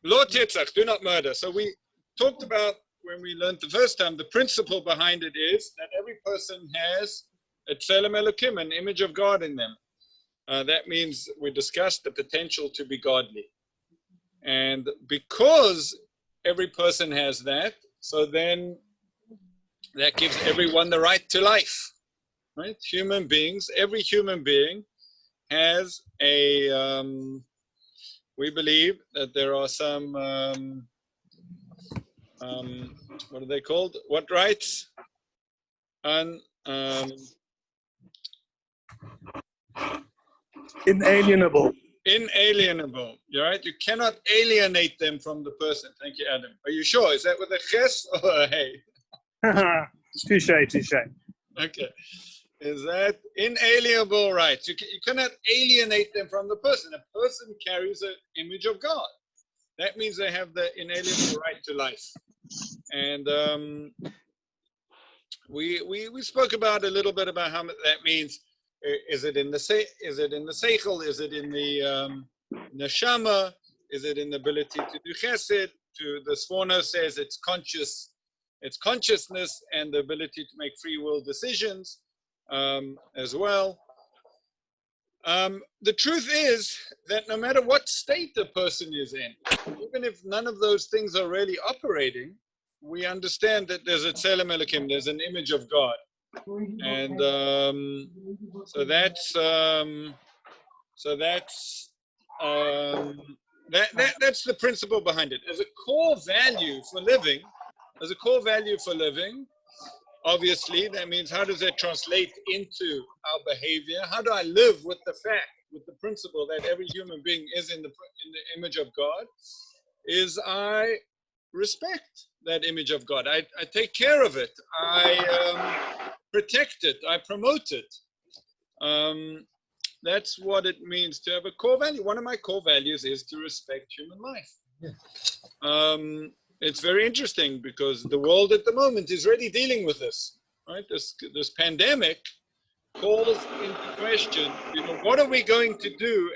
Lo tirtzach, do not murder. So we talked about, when we learned the first time, the principle behind it is that every person has a tselem elokim, an image of God in them. That means we discussed the potential to be godly. And because every person has that, so then that gives everyone the right to life. Right? Human beings, every human being has a, we believe that there are some, what are they called? What rights? Inalienable. Inalienable. You're right. You cannot alienate them from the person. Thank you, Adam. Are you sure? Is that with a ches or a hey? Touche, touche. Okay. Is that inalienable rights? You cannot alienate them from the person. A person carries an image of God. That means they have the inalienable right to life. And we spoke about a little bit about how that means. Is it in the Sechel? Is it in the neshama? Is it in the ability to do chesed? The Sforno says it's consciousness and the ability to make free will decisions as well. The truth is that no matter what state the person is in, even if none of those things are really operating, we understand that there's a tselem elokim, there's an image of God. And so that's the principle behind it. As a core value for living, obviously that means how does that translate into our behavior? How do I live with the fact, with the principle that every human being is in the image of God? Is I respect that image of God. I take care of it. I protect it. I promote it. That's what it means to have a core value. One of my core values is to respect human life. It's very interesting because the world at the moment is already dealing with this. Right? This pandemic calls into question, what are we going to do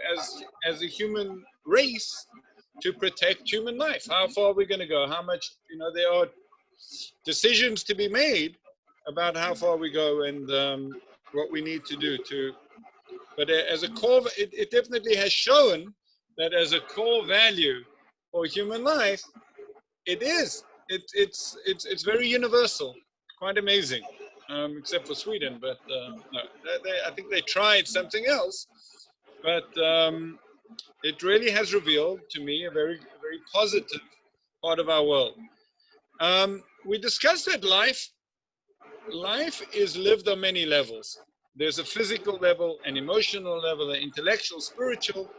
as a human race to protect human life? How far are we going to go? How much, there are decisions to be made about how far we go and what we need to do but as a core, it definitely has shown that as a core value for human life, it's very universal, quite amazing, except for Sweden, but no, I think they tried something else, but it really has revealed to me a very, very positive part of our world. We discussed that life is lived on many levels. There's a physical level, an emotional level, an intellectual, spiritual,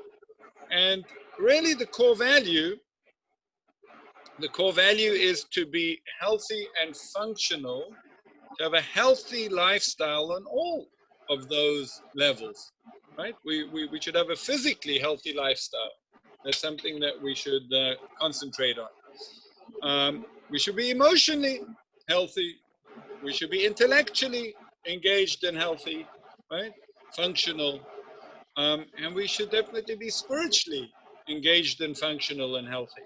and really the core value is to be healthy and functional, to have a healthy lifestyle on all of those levels, right? We should have a physically healthy lifestyle. That's something that we should concentrate on. We should be emotionally healthy. We should be intellectually engaged and healthy, right? Functional. And we should definitely be spiritually engaged and functional and healthy.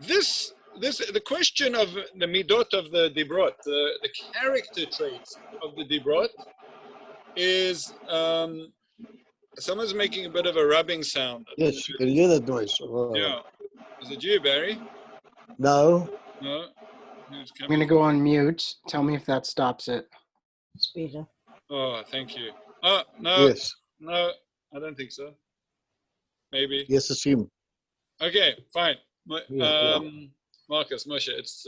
The question of the Midot of the Dibrot, the character traits of the Dibrot is, someone's making a bit of a rubbing sound. Yes, you can hear that noise. Yeah. Is it you, Barry? No. No? I'm going to go on mute. Tell me if that stops it. Speeder. Oh, thank you. Oh, no. Yes. No, I don't think so. Maybe. Yes, it's him. Okay, fine. Yeah. Marcus, Moshe, it's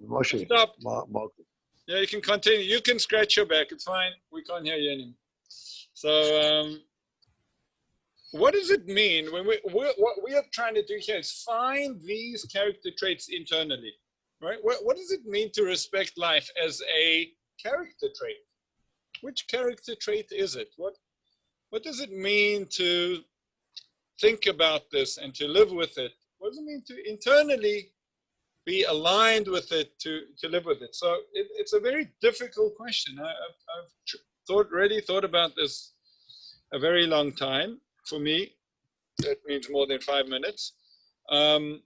Moshe. stop. Marcus. Yeah, you can continue. You can scratch your back. It's fine. We can't hear you anymore. So, what does it mean when what we are trying to do here is find these character traits internally, right? What does it mean to respect life as a character trait? Which character trait is it? What does it mean to think about this and to live with it? What does it mean to internally be aligned with it, to live with it? So it's a very difficult question. I've really thought about this a very long time. For me, that means more than 5 minutes. Um,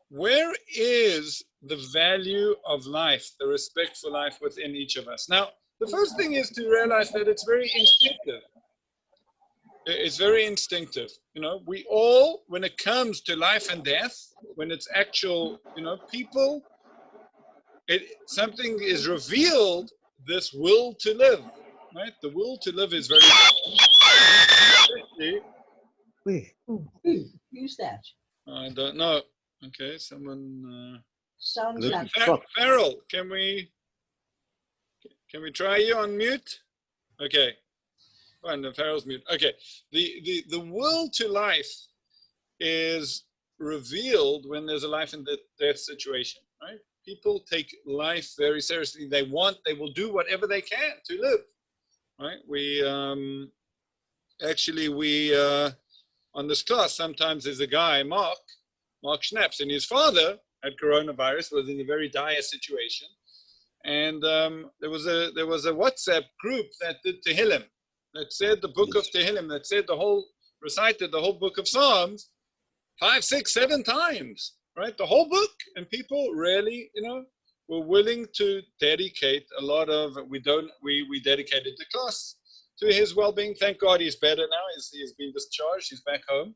where is the value of life, the respect for life within each of us? Now, the first thing is to realize that it's very instinctive. It's very instinctive. You know, we all, when it comes to life and death, when it's actual, you know, people, something is revealed, this will to live, right? The will to live is very, Who's that? I don't know. Okay, someone, Sounds Look, like fuck. Farrell, can we try you on mute? Okay. Fine, the Farrell's mute. Okay. The will to life is revealed when there's a life and death situation, right? People take life very seriously. They will do whatever they can to live, right? We on this class, sometimes there's a guy, Mark Schnaps, and his father had coronavirus, was in a very dire situation. And there was a WhatsApp group that did Tehillim, that said the book of Tehillim, that said recited the whole book of Psalms 5, 6, 7 times, right? The whole book. And people really, you know, were willing to dedicate a lot of, we dedicated the class to his well-being. Thank God he's better now. He's been discharged. He's back home.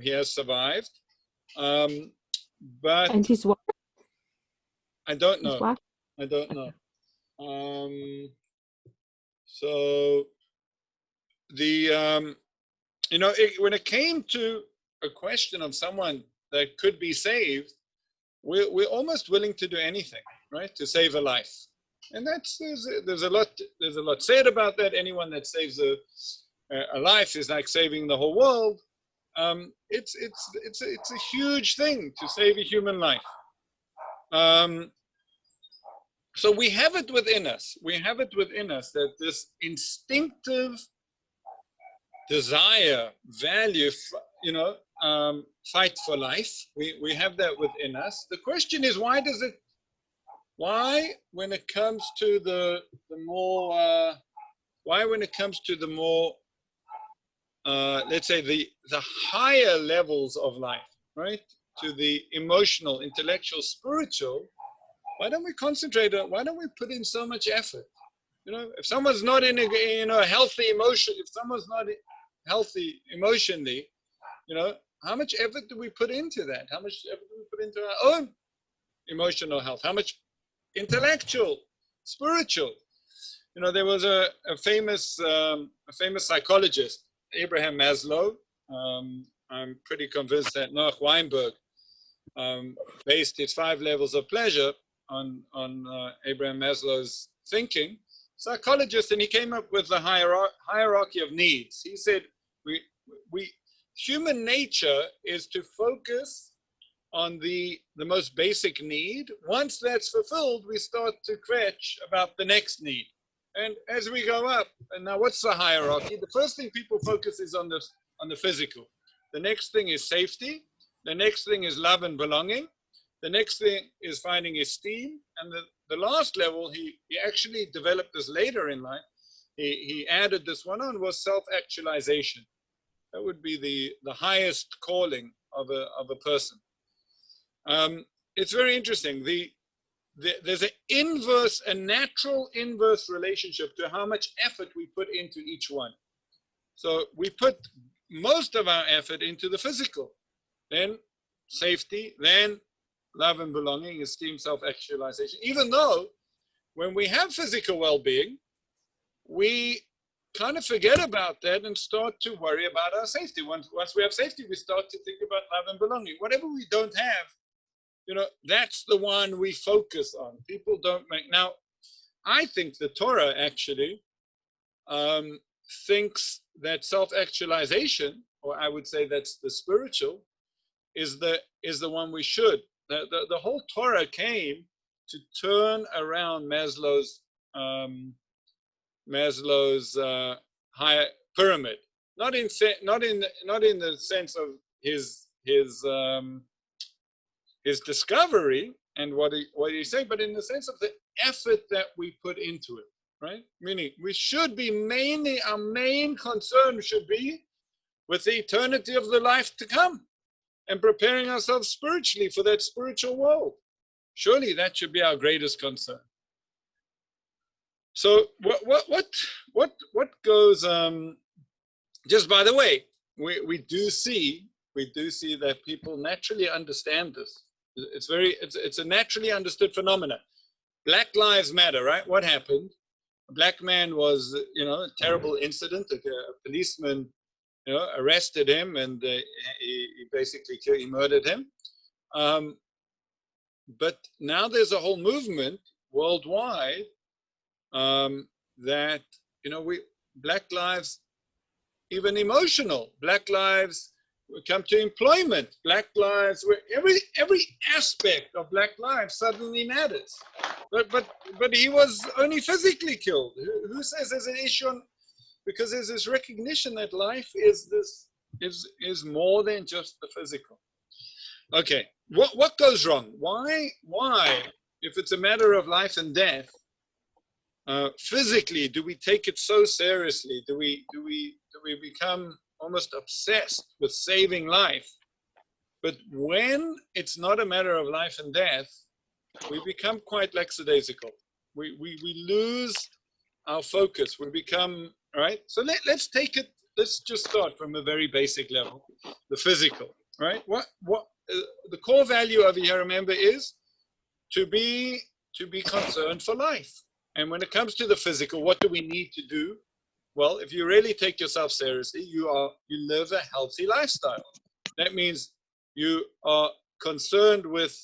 He has survived. But And his wife? I don't know. His wife? I don't know. So the, you know, when it came to a question of someone that could be saved, we're almost willing to do anything, right, to save a life. And there's a lot said about that. Anyone that saves a life is like saving the whole world. It's a huge thing to save a human life. So we have it within us. We have it within us that this instinctive desire, value, you know, fight for life. We have that within us. The question is, why when it comes to the more, let's say the higher levels of life, right? To the emotional, intellectual, spiritual, why don't we concentrate on, why don't we put in so much effort? You know, if someone's not in a healthy emotion, if someone's not healthy emotionally, you know, how much effort do we put into that? How much effort do we put into our own emotional health? How much intellectual, spiritual? You know, there was a famous psychologist, Abraham Maslow. I'm pretty convinced that Noah Weinberg based his 5 levels of pleasure on Abraham Maslow's thinking, psychologist, and he came up with the hierarchy of needs. He said, human nature is to focus on the most basic need. Once that's fulfilled, we start to kvetch about the next need. And as we go up, and now what's the hierarchy? The first thing people focus is on the physical. The next thing is safety. The next thing is love and belonging. The next thing is finding esteem. And the last level, he actually developed this later in life. He added this one on, was self-actualization. That would be the highest calling of a person. It's very interesting. There's a natural inverse relationship to how much effort we put into each one. So we put most of our effort into the physical, then safety, then love and belonging, esteem, self-actualization. Even though when we have physical well-being, we kind of forget about that and start to worry about our safety. Once we have safety, we start to think about love and belonging. Whatever we don't have, you know, that's the one we focus on. People don't make. Now, I think the Torah actually thinks that self-actualization, or I would say that's the spiritual, is the one we should. The whole Torah came to turn around Maslow's higher pyramid, not in the sense of his discovery and what he said, but in the sense of the effort that we put into it, right? Meaning we should be our main concern should be with the eternity of the life to come and preparing ourselves spiritually for that spiritual world. Surely that should be our greatest concern. So what goes, just by the way, we do see that people naturally understand this. It's a naturally understood phenomena. Black Lives Matter, right? What happened? A black man was, a terrible incident. A policeman, arrested him, and he basically murdered him. But now there's a whole movement worldwide that, Black lives, even emotional, Black lives come to employment, Black lives, where every aspect of Black lives suddenly matters. But he was only physically killed. Who says there's an issue on, because there's this recognition that life is more than just the physical. Okay, what goes wrong? Why, if it's a matter of life and death, physically, do we take it so seriously? Do we become almost obsessed with saving life? But when it's not a matter of life and death, we become quite lackadaisical. We lose our focus. We become, right? So let's take it. Let's just start from a very basic level, the physical, right? What the core value over here, remember, is to be concerned for life. And when it comes to the physical, what do we need to do? Well, if you really take yourself seriously, you live a healthy lifestyle. That means you are concerned with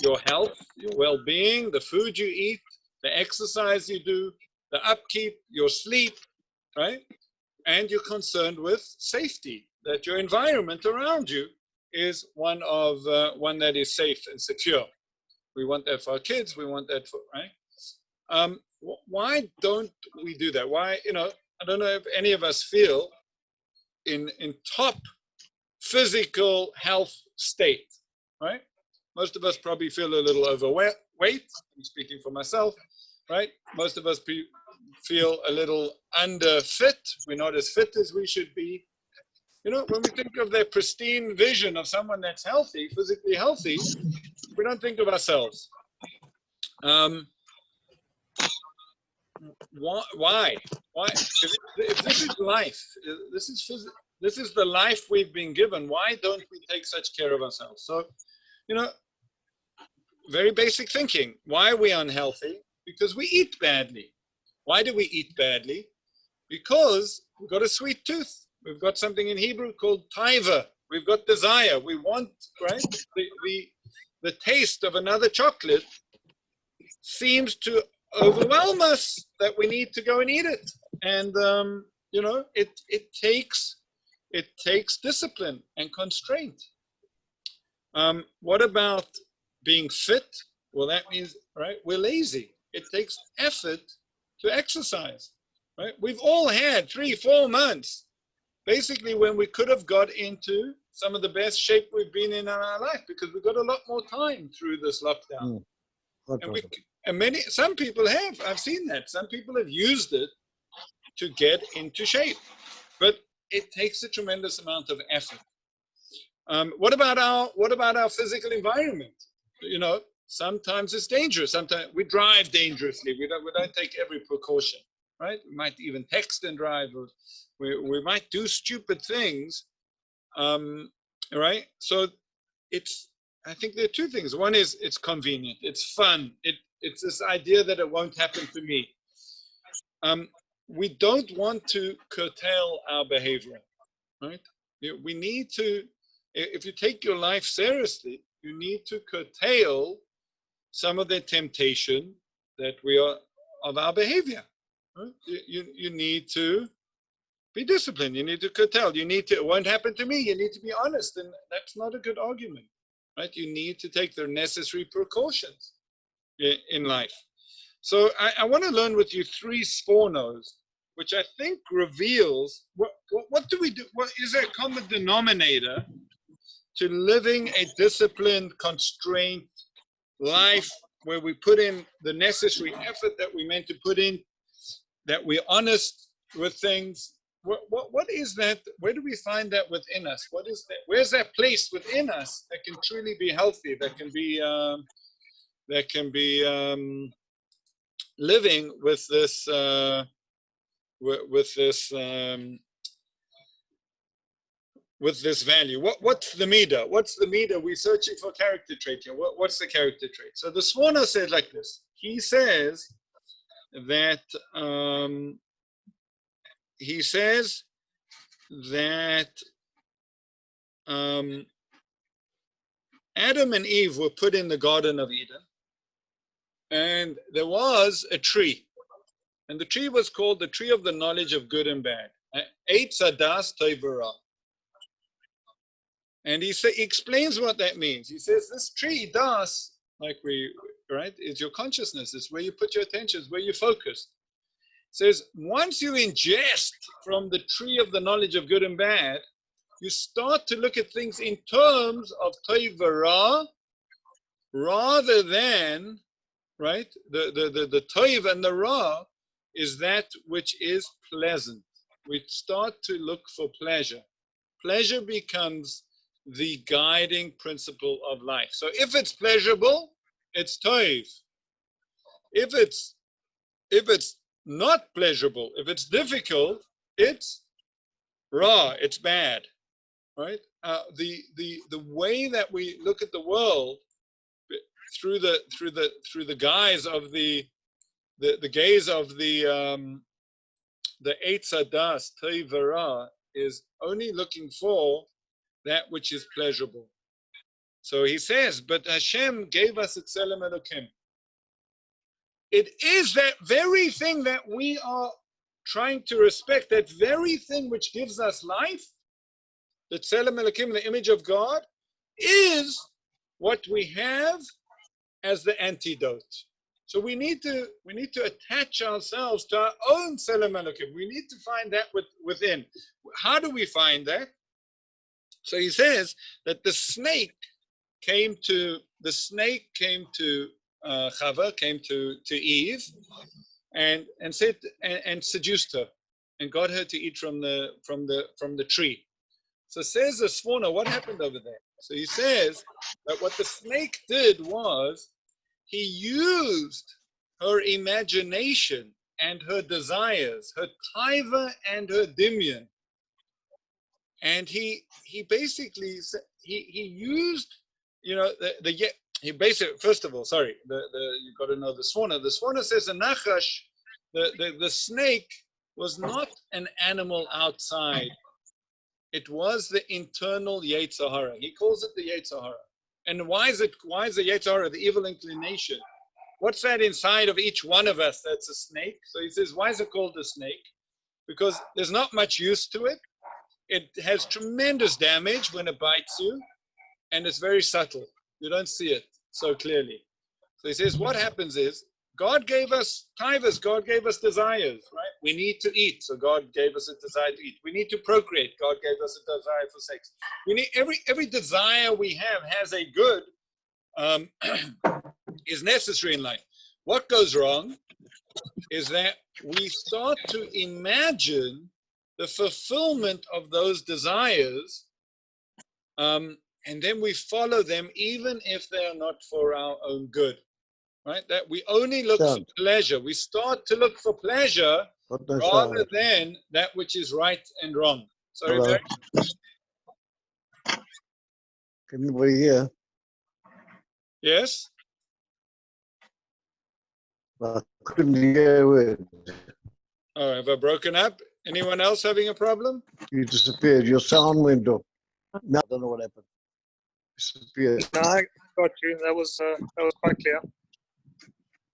your health, your well-being, the food you eat, the exercise you do, the upkeep, your sleep, right? And you're concerned with safety, that your environment around you is one that is safe and secure. We want that for our kids. We want that for, right? Why don't we do that? Why, I don't know if any of us feel in top physical health state, right? Most of us probably feel a little overweight. I'm speaking for myself, right? Most of us feel a little underfit. We're not as fit as we should be. When we think of that pristine vision of someone that's healthy, physically healthy, we don't think of ourselves. Why? If this is life, this is the life we've been given. Why don't we take such care of ourselves? So, very basic thinking. Why are we unhealthy? Because we eat badly. Why do we eat badly? Because we've got a sweet tooth. We've got something in Hebrew called taiva. We've got desire. We want, right? The taste of another chocolate seems to overwhelm us, that we need to go and eat it. And it takes discipline and constraint. What about being fit? Well, that means, right, we're lazy. It takes effort to exercise, right? We've all had 3-4 months basically when we could have got into some of the best shape we've been in our life, because we've got a lot more time through this lockdown. Some people have. I've seen that. Some people have used it to get into shape, but it takes a tremendous amount of effort. What about our physical environment? Sometimes it's dangerous. Sometimes we drive dangerously. We don't take every precaution, right? We might even text and drive. Or we might do stupid things, right? So I think there are two things. One is it's convenient. It's fun. It's this idea that it won't happen to me. We don't want to curtail our behavior, right? We need to, if you take your life seriously, you need to curtail some of the temptation that of our behavior. Right? You need to be disciplined. You need to curtail. It won't happen to me. You need to be honest, and that's not a good argument, right? You need to take the necessary precautions in life. So I want to learn with you 3 spornos, which I think reveals what do we do? What is there a common denominator to living a disciplined, constrained life where we put in the necessary effort that we meant to put in, that we're honest with things, what is that? Where do we find that within us? What is that? Where's that place within us that can truly be healthy? That can be living with this with this value. What's the Mida? What's the Mida? We're searching for character trait here. What's the character trait? So the Sforno said like this. He says that Adam and Eve were put in the Garden of Eden, and there was a tree, and the tree was called the tree of the knowledge of good and bad. Eitz hadas tov v'ra. And he explains what that means. He says this tree, das, right, is your consciousness. It's where you put your attention, it's where you focus. Says once you ingest from the tree of the knowledge of good and bad, you start to look at things in terms of tov v'ra, rather than, right, the tov and the ra is that which is pleasant. We start to look for pleasure. Pleasure becomes the guiding principle of life. So if it's pleasurable, it's tov. If it's not pleasurable, if it's difficult, it's ra, it's bad, right? The way that we look at the world through the guise of the gaze of the Eitz hadas tov v'ra is only looking for that which is pleasurable. So he says, but Hashem gave us a Tzelem Elokim. It is that very thing that we are trying to respect, that very thing which gives us life, the Tzelem Elokim, the image of God, is what we have as the antidote. So we need to attach ourselves to our own Tzelem Elokim. We need to find that within. How do we find that? So he says that the snake came to Chava, came to Eve, and said and seduced her, and got her to eat from the tree. So says the Sforno, what happened over there? So he says that what the snake did was he used her imagination and her desires, her taiva and her dimyan. And he basically he used, he basically, first of all, sorry, you've got to know the Sforno. The Sforno says the Nachash, the snake was not an animal outside. It was the internal Yetzer Hara. He calls it the Yetzer Hara. And why is the Yetzer Hara, the evil inclination? What's that inside of each one of us that's a snake? So he says, why is it called a snake? Because there's not much use to it. It has tremendous damage when it bites you, and it's very subtle. You don't see it so clearly. So he says, what happens is, God gave us taivas, God gave us desires, right? We need to eat, so God gave us a desire to eat. We need to procreate, God gave us a desire for sex. We need every desire we have has a good, is necessary in life. What goes wrong is that we start to imagine the fulfillment of those desires, and then we follow them even if they are not for our own good, right? That we only look for pleasure. We start to look for pleasure rather than that which is right and wrong. Sorry, Barry? Can anybody hear? Yes? I couldn't hear a word. Oh, have I broken up? Anyone else having a problem? You disappeared. Your sound went off. No, I don't know what happened. Disappeared. No, I got you. That was quite clear.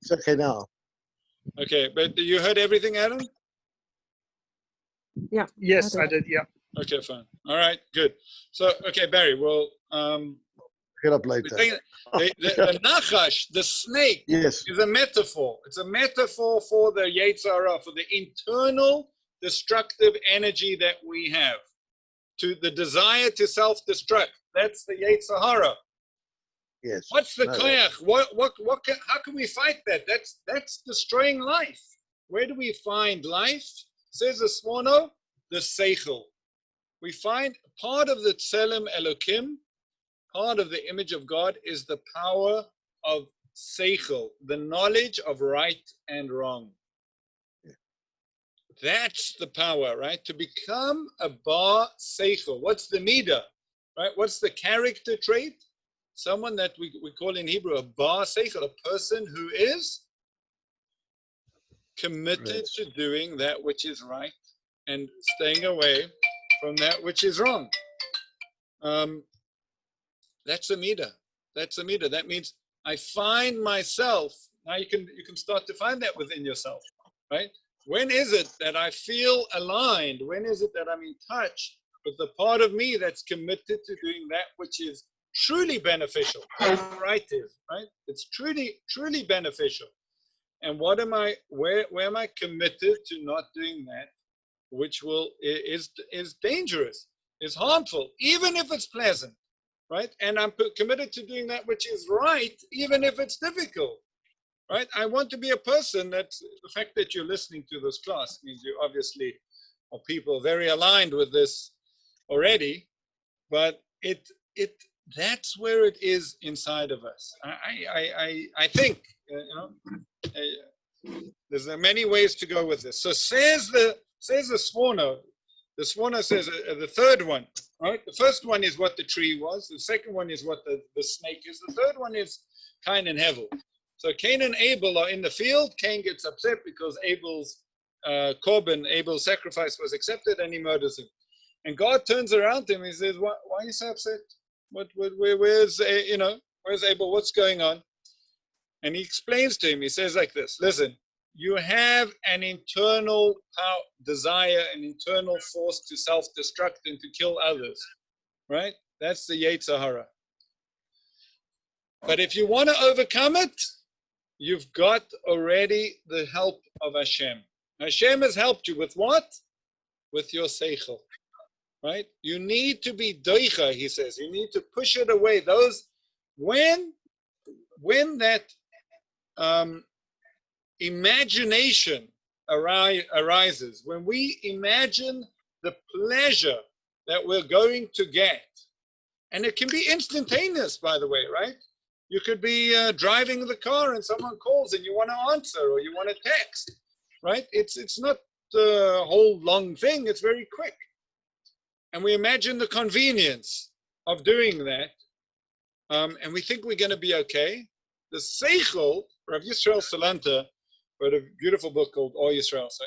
It's okay now. Okay, but you heard everything, Adam? Yeah. Yes, I did. Yeah. Okay, fine. All right, good. So, okay, Barry, well, Get up later. the Nachash, the snake, Yes. is a metaphor. It's a metaphor for the Yetzer Hara, for the internal destructive energy that we have, to the desire to self-destruct. That's the Yetzer Hara. Yes. What's the koyach? How can we fight that? That's destroying life. Where do we find life? Says the Sforno, the Sechel. We find part of the Tselem Elokim, part of the image of God, is the power of Sechel, the knowledge of right and wrong. That's the power, right? To become a bar Sechel. What's the Mida, right? What's the character trait? Someone that we call in Hebrew a bar Sechel, a person who is committed to doing that which is right and staying away from that which is wrong. That's a Mida. That's a Mida. That means I find myself. Now you can start to find that within yourself, right? When is it that I feel aligned? When is it that I'm in touch with the part of me that's committed to doing that which is truly beneficial? That's what right is, right? It's truly beneficial. And what am I? Where am I committed to not doing that, which is dangerous, is harmful, even if it's pleasant, right? And I'm committed to doing that which is right, even if it's difficult. Right? I want to be a person that the fact that you're listening to this class means you obviously are people very aligned with this already, but that's where it is inside of us. I think there's many ways to go with this. So says the Sforno. The Sforno says the third one, right? The first one is what the tree was. The second one is what the snake is. The third one is Cain and Hevel. So Cain and Abel are in the field. Cain gets upset because Abel's Abel's sacrifice was accepted, and he murders him. And God turns around to him and he says, why are you so upset? Where's Abel? What's going on? And he explains to him, he says like this, listen, you have an internal desire, an internal force to self-destruct and to kill others, right? That's the Yetzer Hara. But if you want to overcome it, you've got already the help of Hashem. Hashem has helped you with what? With your Sechel, right? You need to be doicha, he says. You need to push it away. When that imagination arises, when we imagine the pleasure that we're going to get, and it can be instantaneous, by the way, right? You could be driving the car and someone calls and you want to answer or you want to text, right? It's not a whole long thing. It's very quick. And we imagine the convenience of doing that. And we think we're going to be okay. The Sechel, Rav Yisrael Salanta, wrote a beautiful book called Or Yisrael. So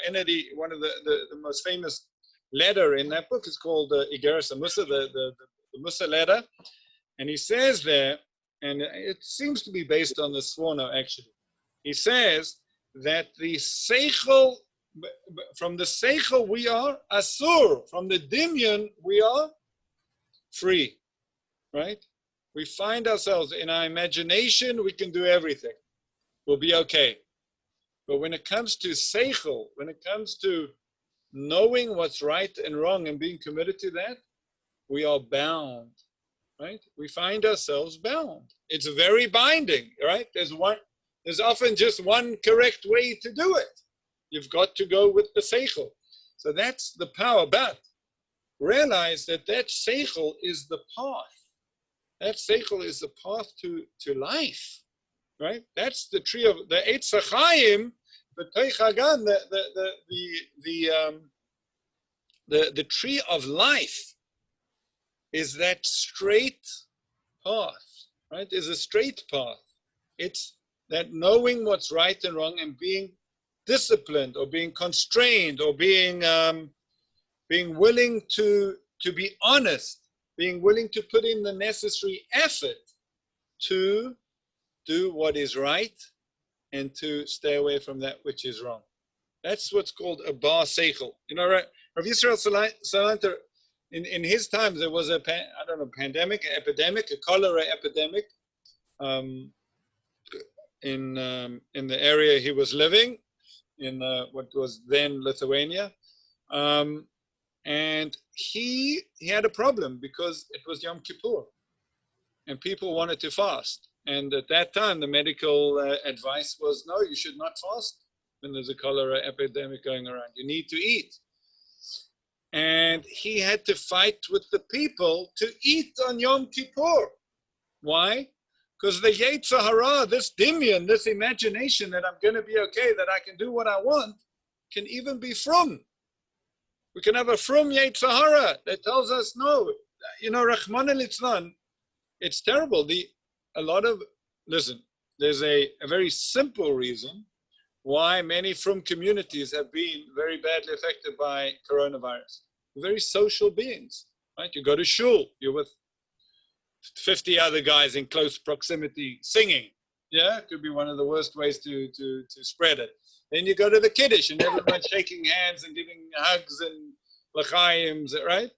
one of the most famous letter in that book is called Igeres Musa, the Musa letter. And he says there, and it seems to be based on the Sforno actually. He says that the Sechel, from the Sechel we are Asur, from the Dimyon we are free, right? We find ourselves in our imagination, we can do everything. We'll be okay. But when it comes to Sechel, when it comes to knowing what's right and wrong and being committed to that, we are bound. Right? We find ourselves bound. It's very binding, right? There's often just one correct way to do it. You've got to go with the Sechel. So that's the power. But realize that Sechel is the path. That Sechel is the path to life, right? That's the tree of the Eitz HaChaim, the Teichagan, the tree of life. Is that straight path, right? Is a straight path. It's that knowing what's right and wrong and being disciplined or being constrained or being willing to be honest, being willing to put in the necessary effort to do what is right and to stay away from that which is wrong. That's what's called a bar seichel. You know, right? Rav Yisrael Salanter, in his time, there was pandemic, an epidemic, a cholera epidemic in the area he was living, in what was then Lithuania. And he had a problem because it was Yom Kippur and people wanted to fast. And at that time, the medical advice was, no, you should not fast when there's a cholera epidemic going around. You need to eat. And he had to fight with the people to eat on Yom Kippur. Why? Because the Yetzer Hara, this dimion, this imagination that I'm going to be okay, that I can do what I want, can even be from. We can have a from Yetzer Hara that tells us, no, Rahman al-Litzlan, it's terrible. Listen, there's a very simple reason why many from communities have been very badly affected by coronavirus. They're very social beings, right? You go to shul, you're with 50 other guys in close proximity singing. Yeah, it could be one of the worst ways to spread it. Then you go to the Kiddush and everyone's shaking hands and giving hugs and l'chaims, right?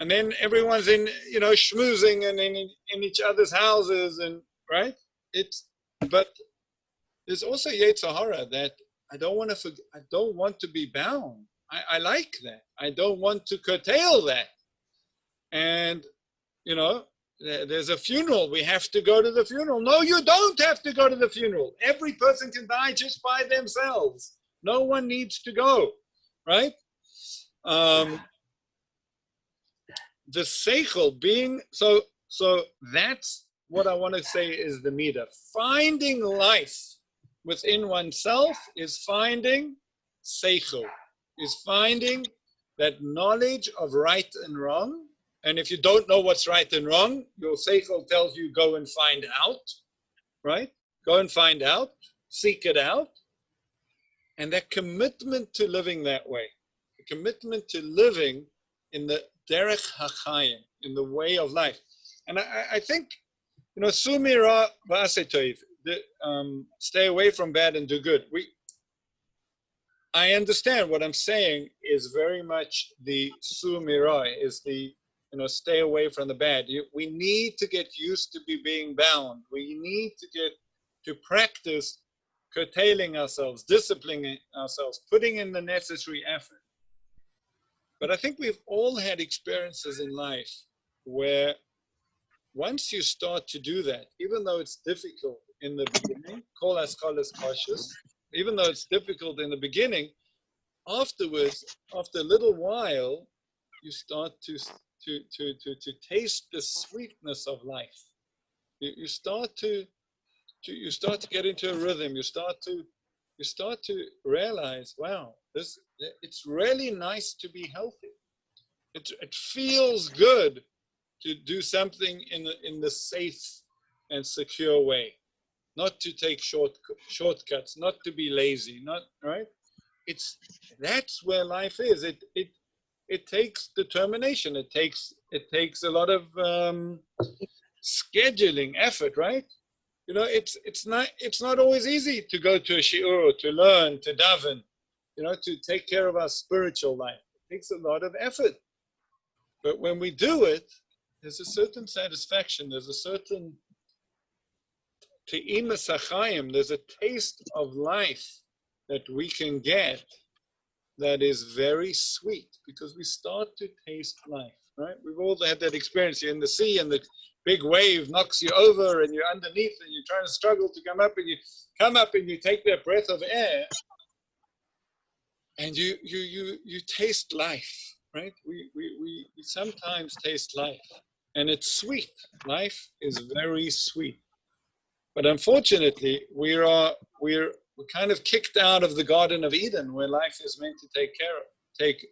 And then everyone's in, schmoozing and in each other's houses, and right? But there's also Yetzer Hara that I don't want to be bound. I like that. I don't want to curtail that. And, there's a funeral. We have to go to the funeral. No, you don't have to go to the funeral. Every person can die just by themselves. No one needs to go, right? The Sechel being, so that's what I want to say is the Mida. Finding life within oneself is finding Sechel, is finding that knowledge of right and wrong. And if you don't know what's right and wrong, your Sechel tells you go and find out, right? Go and find out, seek it out. And that commitment to living that way, the commitment to living in the derech hachayim, in the way of life. And I think, sumira v'aseh toiv, stay away from bad and do good. I understand what I'm saying is very much the sumira, is the, stay away from the bad. We need to get used to being bound. We need to get to practice curtailing ourselves, disciplining ourselves, putting in the necessary effort. But I think we've all had experiences in life where once you start to do that, even though it's difficult in the beginning, kol haskal is cautious, even though it's difficult in the beginning, afterwards, after a little while, you start to taste the sweetness of life. You start to get into a rhythm. You start to realize, wow, it's really nice to be healthy. It feels good to do something in the safe and secure way, not to take shortcuts, not to be lazy, not right. That's where life is. It takes determination. It takes a lot of scheduling effort, right? It's not always easy to go to a shiur, to learn, to daven, to take care of our spiritual life. It takes a lot of effort. But when we do it, there's a certain satisfaction. There's a certain te'imas hachayim. There's a taste of life that we can get that is very sweet because we start to taste life, right? We've all had that experience. You're in the sea and the big wave knocks you over and you're underneath and you're trying to struggle to come up, and you come up and you take that breath of air and you taste life, right? We sometimes taste life and it's sweet. Life is very sweet. But unfortunately, we're kind of kicked out of the Garden of Eden where life is meant to take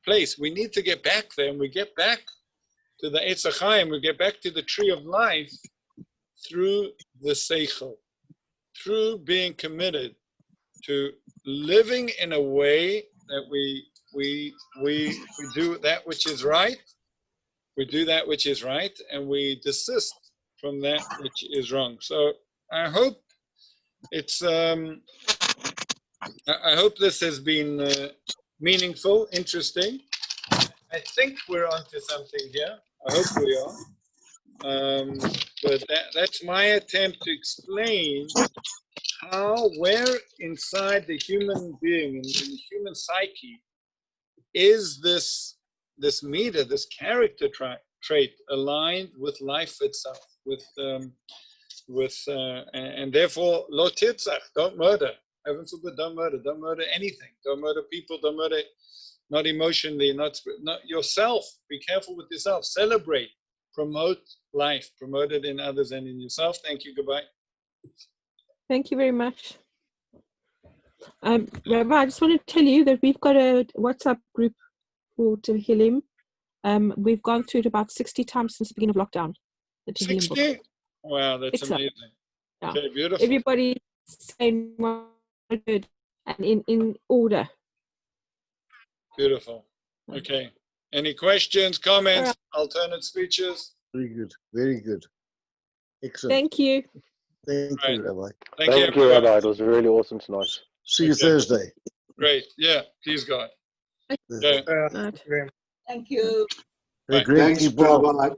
place. We need to get back there, and we get back to the Eitz HaChaim, we get back to the tree of life through the Sechel, through being committed to living in a way that we do that which is right, we do that which is right, and we desist from that which is wrong. So I hope it's I hope this has been meaningful, interesting. I think we're onto something here. I hope we are. But that's my attempt to explain where inside the human being, in the human psyche, is this Mida, this character trait aligned with life itself, and therefore lo tirtzach, don't murder. Heaven forbid, don't murder anything. Don't murder people. Don't murder not emotionally, not yourself. Be careful with yourself. Celebrate, promote life, promote it in others and in yourself. Thank you. Goodbye. Thank you very much. Rabbi, I just want to tell you that we've got a WhatsApp group for Tehillim. We've gone through it about 60 times since the beginning of lockdown. The Tehillim book. 60? Wow, that's 60. amazing. Yeah. Okay, beautiful. Everybody saying one word and in order. Beautiful. Okay. Any questions, comments, All right. alternate speeches? Very good. Very good. Excellent. Thank you. Thank Right. you, Rabbi. Thank you, Thank you, everyone. Rabbi. It was really awesome tonight. See you Okay. Thursday. Great. Yeah, please God. Thursday. Okay. Right. Very much. Thank you. Hey, Bye. Greg, Thanks, keep well. Rabbi.